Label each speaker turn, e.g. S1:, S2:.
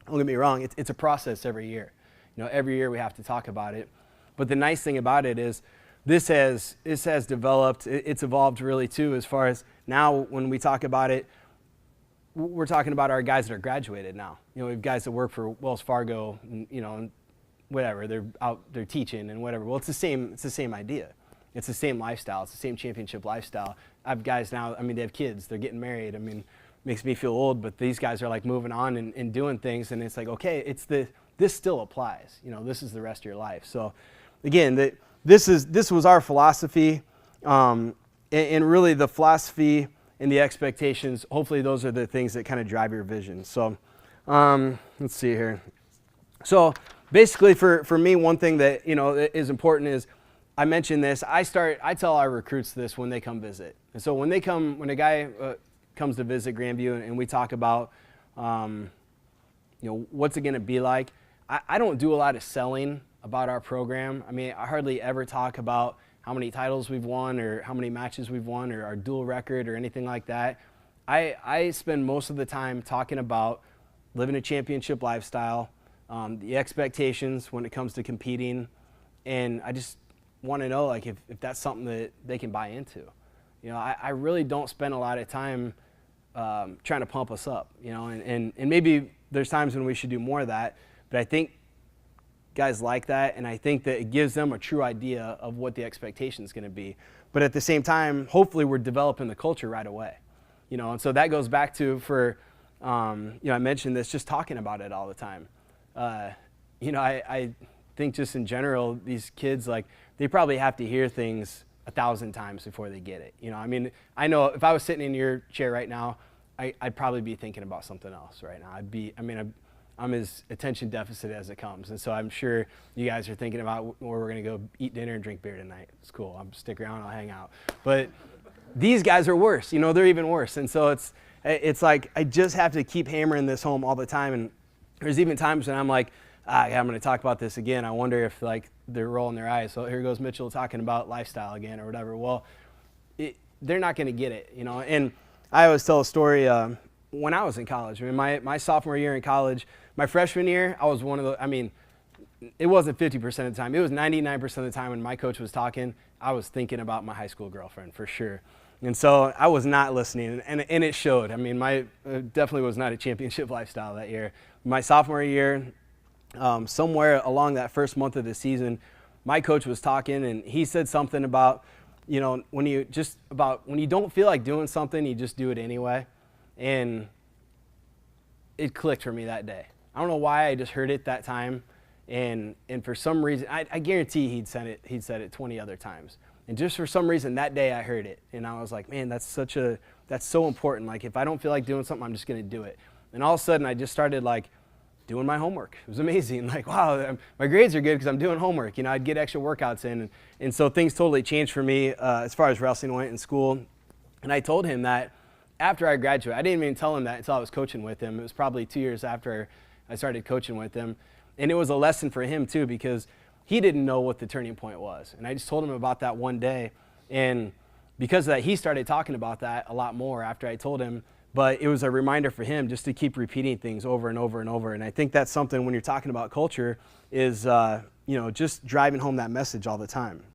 S1: Don't get me wrong, it's a process every year. Every year we have to talk about it. But the nice thing about it is this has developed, it's evolved really too, as far as now when we talk about it, we're talking about our guys that are graduated now. We have guys that work for Wells Fargo, and whatever, they're teaching and whatever. Well, it's the same idea. It's the same lifestyle. It's the same championship lifestyle. I have guys now, they have kids, they're getting married. Makes me feel old, but these guys are like moving on and doing things, and it's like, okay, this still applies. This is the rest of your life. So again, this was our philosophy, and really the philosophy and the expectations, hopefully those are the things that kind of drive your vision. So let's see here. So basically for me, one thing that is important is, I mentioned this, I tell our recruits this when they come visit. And so when a guy comes to visit Grandview and we talk about what's it going to be like, I don't do a lot of selling about our program. I hardly ever talk about how many titles we've won or how many matches we've won or our dual record or anything like that. I spend most of the time talking about living a championship lifestyle, the expectations when it comes to competing, and I just want to know if that's something that they can buy into. I really don't spend a lot of time trying to pump us up, and maybe there's times when we should do more of that, but I think guys like that, and I think that it gives them a true idea of what the expectation is going to be. But at the same time, hopefully we're developing the culture right away, and so that goes back to I mentioned this, just talking about it all the time. I think just in general, these kids, they probably have to hear things 1,000 times before they get it. I know if I was sitting in your chair right now, I'd probably be thinking about something else right now. I'm as attention deficit as it comes. And so I'm sure you guys are thinking about where we're going to go eat dinner and drink beer tonight. It's cool. I'll stick around. I'll hang out. But these guys are worse. They're even worse. And so it's like I just have to keep hammering this home all the time. And there's even times when I'm like, I'm going to talk about this again. I wonder if they're rolling their eyes. So here goes Mitchell talking about lifestyle again or whatever. Well, they're not going to get it, And I always tell a story when I was in college. My sophomore year in college, my freshman year, I was one of the, it wasn't 50% of the time. It was 99% of the time when my coach was talking, I was thinking about my high school girlfriend for sure. And so I was not listening, and it showed. My definitely was not a championship lifestyle that year. My sophomore year, somewhere along that first month of the season, my coach was talking, and he said something about, when you don't feel like doing something, you just do it anyway. And it clicked for me that day. I don't know why, I just heard it that time, and for some reason, I guarantee he'd said it 20 other times. And just for some reason that day I heard it, and I was like, man, that's so important. If I don't feel like doing something, I'm just going to do it. And all of a sudden I just started doing my homework. It was amazing. Wow, my grades are good because I'm doing homework. I'd get extra workouts in, and so things totally changed for me as far as wrestling went in school. And I told him that after I graduated. I didn't even tell him that until I was coaching with him. It was probably 2 years after I started coaching with him. And it was a lesson for him too, because he didn't know what the turning point was. And I just told him about that one day. And because of that, he started talking about that a lot more after I told him. But it was a reminder for him just to keep repeating things over and over and over. And I think that's something when you're talking about culture is, just driving home that message all the time.